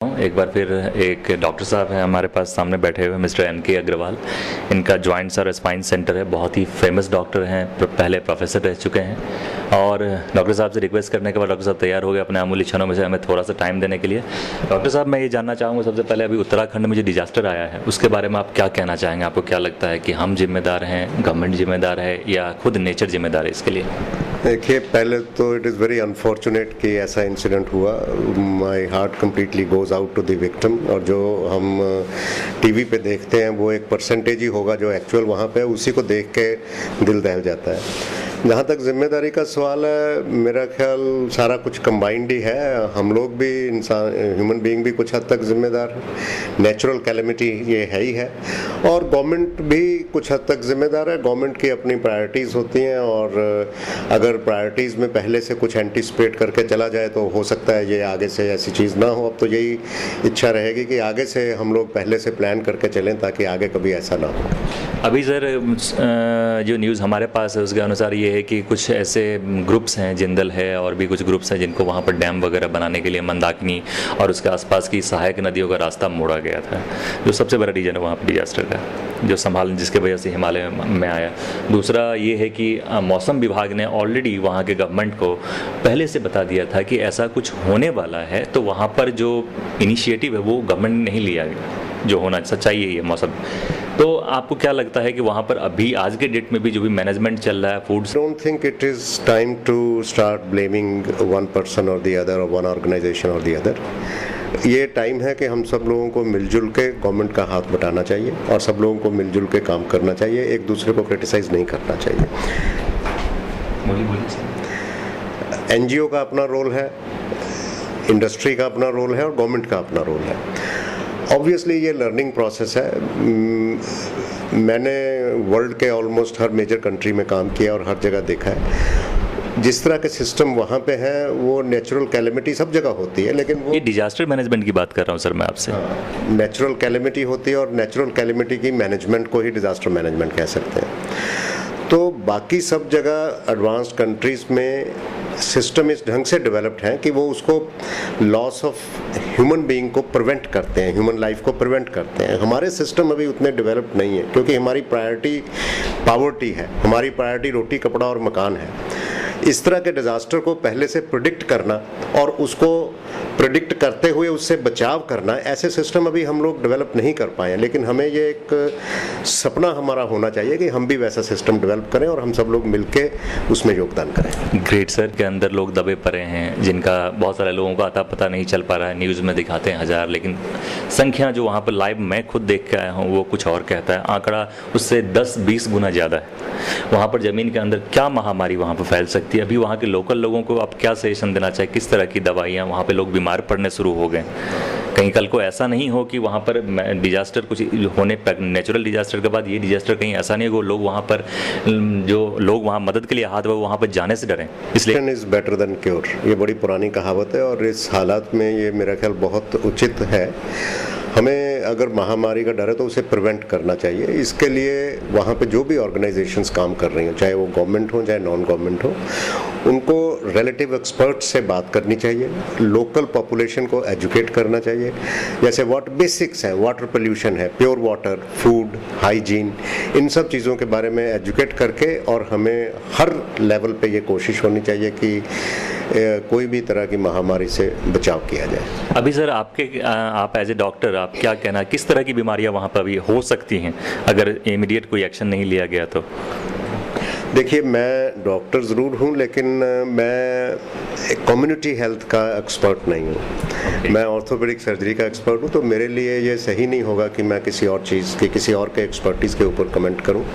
एक बार फिर एक डॉक्टर साहब हैं हमारे पास सामने बैठे हुए, मिस्टर एन.के. अग्रवाल। इनका जॉइंट्स और स्पाइन सेंटर है, बहुत ही फेमस डॉक्टर हैं, पहले प्रोफेसर रह चुके हैं। और डॉक्टर साहब से रिक्वेस्ट करने के बाद डॉक्टर साहब तैयार हो गए अपने अमूल्य क्षणों में से हमें थोड़ा सा टाइम देने के लिए। डॉक्टर साहब, मैं ये जानना चाहूँगा सबसे पहले, अभी उत्तराखंड में जो डिजास्टर आया है उसके बारे में आप क्या कहना चाहेंगे? आपको क्या लगता है कि हम जिम्मेदार हैं, गवर्नमेंट जिम्मेदार है, या खुद नेचर जिम्मेदार है इसके लिए? देखिए, पहले तो इट इज़ वेरी अनफॉर्चुनेट कि ऐसा इंसिडेंट हुआ। My heart completely goes out to the victim. और जो हम टीवी पे देखते हैं वो एक परसेंटेज ही होगा, जो एक्चुअल वहाँ पे उसी को देख के दिल दहल जाता है। जहाँ तक जिम्मेदारी का सवाल है, मेरा ख्याल सारा कुछ कंबाइंड ही है। हम लोग भी, इंसान, ह्यूमन बीइंग भी कुछ हद तक जिम्मेदार है। नेचुरल कैलेमिटी ये है ही है, और गवर्नमेंट भी कुछ हद तक जिम्मेदार है। गवर्नमेंट की अपनी प्रायोरिटीज़ होती हैं, और अगर प्रायोरिटीज़ में पहले से कुछ एंटिसिपेट करके चला जाए तो हो सकता है ये आगे से ऐसी चीज़ ना हो। अब तो यही इच्छा रहेगी कि आगे से हम लोग पहले से प्लान करके चलें ताकि आगे कभी ऐसा ना हो। अभी सर जो न्यूज़ हमारे पास है उसके अनुसार ये है कि कुछ ऐसे ग्रुप्स हैं, जिंदल है और भी कुछ ग्रुप्स हैं, जिनको वहाँ पर डैम वगैरह बनाने के लिए मंदाकिनी और उसके आसपास की सहायक नदियों का रास्ता मोड़ा गया था, जो सबसे बड़ा रीजन है वहाँ पर डिजास्टर का, जो जिसके वजह से हिमालय में आया। दूसरा ये है कि मौसम विभाग ने ऑलरेडी वहाँ के गवर्नमेंट को पहले से बता दिया था कि ऐसा कुछ होने वाला है, तो वहाँ पर जो इनिशिएटिव है वो गवर्नमेंट ने नहीं लिया गया, जो होना सच्चाई है ये मौसम। तो आपको क्या लगता है कि वहाँ पर अभी आज के डेट में भी जो भी मैनेजमेंट चल रहा है foods? Don't think it is time to start blaming one person or the other, or one organisation or the other. ये टाइम है कि हम सब लोगों को मिलजुल के गवर्नमेंट का हाथ बटाना चाहिए, और सब लोगों को मिलजुल के काम करना चाहिए, एक दूसरे को क्रिटिसाइज नहीं करना चाहिए। एनजीओ का अपना रोल है, इंडस्ट्री का अपना रोल है, और गवर्नमेंट का अपना रोल है। ऑब्वियसली ये लर्निंग प्रोसेस है। मैंने वर्ल्ड के ऑलमोस्ट हर मेजर कंट्री में काम किया और हर जगह देखा है। जिस तरह के सिस्टम वहाँ पे हैं, वो नेचुरल कैलेमिटी सब जगह होती है, लेकिन वो ये डिजास्टर मैनेजमेंट की बात कर रहा हूँ सर मैं आपसे। नेचुरल कैलेमिटी होती है, और नेचुरल कैलेमिटी की मैनेजमेंट को ही डिजास्टर मैनेजमेंट कह सकते हैं। तो बाकी सब जगह एडवांस्ड कंट्रीज़ में सिस्टम इस ढंग से डेवलप्ड हैं कि वो उसको लॉस ऑफ ह्यूमन बीइंग को प्रिवेंट करते हैं, ह्यूमन लाइफ को प्रिवेंट करते हैं। हमारे सिस्टम अभी उतने डेवलप्ड नहीं है, क्योंकि हमारी प्रायोरिटी पॉवर्टी है, हमारी प्रायोरिटी रोटी कपड़ा और मकान है। इस तरह के डिज़ास्टर को पहले से प्रिडिक्ट करना और उसको प्रिडिक्ट करते हुए उससे बचाव करना, ऐसे सिस्टम अभी हम लोग डेवलप नहीं कर पाए हैं। लेकिन हमें ये एक सपना हमारा होना चाहिए कि हम भी वैसा सिस्टम डेवलप करें और हम सब लोग मिलके उसमें योगदान करें। Great sir. के अंदर लोग दबे पड़े हैं, जिनका बहुत सारे लोगों का अता पता नहीं चल पा रहा है। न्यूज़ में दिखाते हैं 1000, लेकिन संख्या जो वहाँ पर लाइव मैं खुद देख के आया हूँ वो कुछ और कहता है। आंकड़ा उससे 10-20 गुना ज़्यादा है। वहाँ पर ज़मीन के अंदर क्या महामारी वहाँ पर फैल सकती है? अभी वहाँ के लोकल लोगों को आप क्या सजेशन देना चाहिए? किस तरह की दवाइयाँ? वहाँ पे लोग बीमार पड़ने शुरू हो गए। कहीं कल को ऐसा नहीं हो कि वहाँ पर डिजास्टर कुछ होने, नेचुरल डिजास्टर के बाद ये डिजास्टर कहीं ऐसा नहीं हो लोग वहाँ पर, जो लोग वहाँ मदद के लिए हाथ वो वहाँ पर जाने से डरें। इसलिए इज बेटर देन क्योर, ये बड़ी पुरानी कहावत है, और इस हालात में ये मेरा ख्याल बहुत उचित है। हमें अगर महामारी का डर है तो उसे प्रिवेंट करना चाहिए। इसके लिए वहाँ पे जो भी ऑर्गेनाइजेशंस काम कर रही हैं, चाहे वो गवर्नमेंट हो चाहे नॉन गवर्नमेंट हो, उनको रिलेटिव एक्सपर्ट से बात करनी चाहिए, लोकल पॉपुलेशन को एजुकेट करना चाहिए। जैसे वाटर बेसिक्स हैं, वाटर पोल्यूशन है, प्योर वाटर, फूड, हाइजीन, इन सब चीज़ों के बारे में एजुकेट करके, और हमें हर लेवल पे ये कोशिश होनी चाहिए कि कोई भी तरह की महामारी से बचाव किया जाए। अभी सर आप एज ए डॉक्टर आप क्या कहना, किस तरह की बीमारियां वहाँ पर भी हो सकती हैं अगर इमीडिएट कोई एक्शन नहीं लिया गया तो? देखिए, मैं डॉक्टर ज़रूर हूँ, लेकिन मैं एक कम्युनिटी हेल्थ का एक्सपर्ट नहीं हूँ। मैं ऑर्थोपेडिक सर्जरी का एक्सपर्ट हूँ, तो मेरे लिए ये सही नहीं होगा कि मैं किसी और चीज़ के, किसी और के एक्सपर्टीज़ के ऊपर कमेंट करूँ।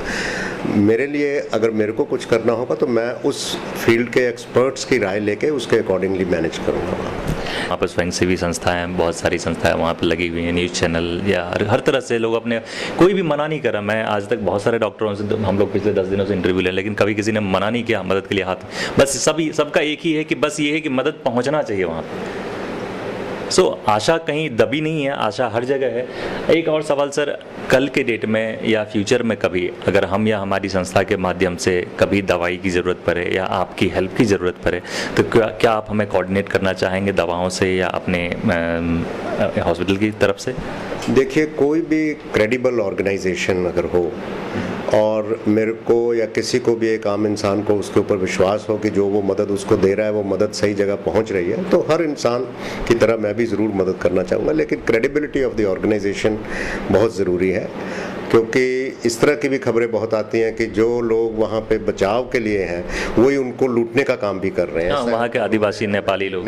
मेरे लिए अगर मेरे को कुछ करना होगा तो मैं उस फील्ड के एक्सपर्ट्स की राय लेके उसके अकॉर्डिंगली मैनेज करूँगा। वहाँ पर स्वयंसेवी संस्थाएं, बहुत सारी संस्थाएं वहाँ पर लगी हुई हैं, न्यूज़ चैनल या हर तरह से लोग अपने, कोई भी मना नहीं कर रहा। मैं आज तक बहुत सारे डॉक्टरों से हम लोग पिछले 10 दिनों से इंटरव्यू लें, लेकिन कभी किसी ने मना नहीं किया मदद के लिए हाथ। बस सबका एक ही है कि बस ये है कि मदद पहुँचना चाहिए वहाँ पर। सो आशा कहीं दबी नहीं है, आशा हर जगह है। एक और सवाल सर, कल के डेट में या फ्यूचर में कभी अगर हम या हमारी संस्था के माध्यम से कभी दवाई की ज़रूरत पड़े या आपकी हेल्प की ज़रूरत पड़े तो क्या आप हमें कोऑर्डिनेट करना चाहेंगे दवाओं से या अपने हॉस्पिटल की तरफ से? देखिए, कोई भी क्रेडिबल ऑर्गेनाइजेशन अगर हो और मेरे को या किसी को भी, एक आम इंसान को उसके ऊपर विश्वास हो कि जो वो मदद उसको दे रहा है वो मदद सही जगह पहुंच रही है, तो हर इंसान की तरह मैं भी ज़रूर मदद करना चाहूँगा। लेकिन क्रेडिबिलिटी ऑफ द ऑर्गेनाइजेशन बहुत ज़रूरी है, क्योंकि इस तरह की भी खबरें बहुत आती हैं कि जो लोग वहाँ पे बचाव के लिए हैं वही उनको लूटने का काम भी कर रहे हैं। वहाँ के आदिवासी नेपाली लोग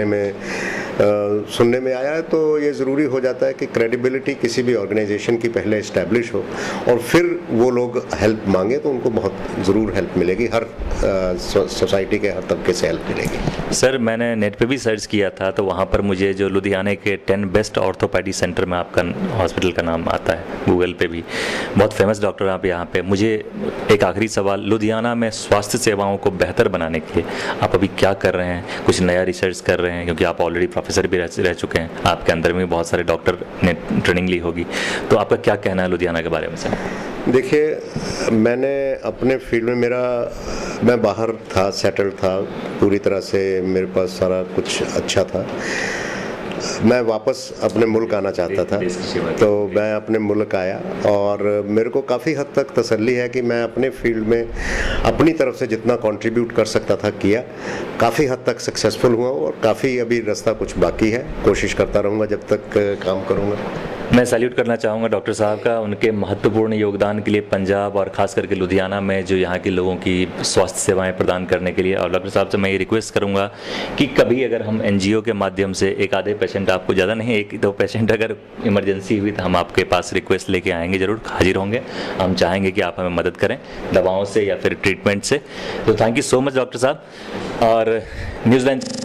सुनने में आया है। तो ये ज़रूरी हो जाता है कि क्रेडिबिलिटी किसी भी ऑर्गेनाइजेशन की पहले इस्टेब्लिश हो और फिर वो लोग हेल्प मांगे तो उनको बहुत ज़रूर हेल्प मिलेगी, हर सोसाइटी के हर तबके से हेल्प मिलेगी। सर मैंने नेट पे भी सर्च किया था तो वहाँ पर मुझे जो लुधियाना के 10 बेस्ट ऑर्थोपैडी सेंटर में आपका हॉस्पिटल का नाम आता है, गूगल पे भी बहुत फेमस डॉक्टर आप यहाँ पे। मुझे एक आखिरी सवाल, लुधियाना में स्वास्थ्य सेवाओं को बेहतर बनाने के लिए आप अभी क्या कर रहे हैं? कुछ नया रिसर्च कर रहे हैं? क्योंकि आप ऑलरेडी प्रोफेसर भी रह चुके हैं, आपके अंदर में बहुत सारे डॉक्टर ने ट्रेनिंग ली होगी, तो आपका क्या कहना है लुधियाना के बारे में सर? देखिए, मैंने अपने फील्ड में मैं बाहर था, सेटल था पूरी तरह से, मेरे पास सारा कुछ अच्छा था। मैं वापस अपने मुल्क आना चाहता था, तो मैं अपने मुल्क आया और मेरे को काफ़ी हद तक तसल्ली है कि मैं अपने फील्ड में अपनी तरफ से जितना कंट्रीब्यूट कर सकता था किया, काफ़ी हद तक सक्सेसफुल हुआ और काफ़ी अभी रास्ता कुछ बाकी है। कोशिश करता रहूँगा जब तक काम करूँगा। मैं सैल्यूट करना चाहूँगा डॉक्टर साहब का, उनके महत्वपूर्ण योगदान के लिए पंजाब और ख़ास करके लुधियाना में जो यहाँ के लोगों की स्वास्थ्य सेवाएं प्रदान करने के लिए। और डॉक्टर साहब से मैं ये रिक्वेस्ट करूँगा कि कभी अगर हम एनजीओ के माध्यम से एक आधे पेशेंट, आपको ज़्यादा नहीं, एक दो पेशेंट अगर इमरजेंसी हुई तो हम आपके पास रिक्वेस्ट लेके आएंगे, ज़रूर हाजिर होंगे। हम चाहेंगे कि आप हमें मदद करें दवाओं से या फिर ट्रीटमेंट से। तो thank you so much doctor साहब। और न्यूज़लैंड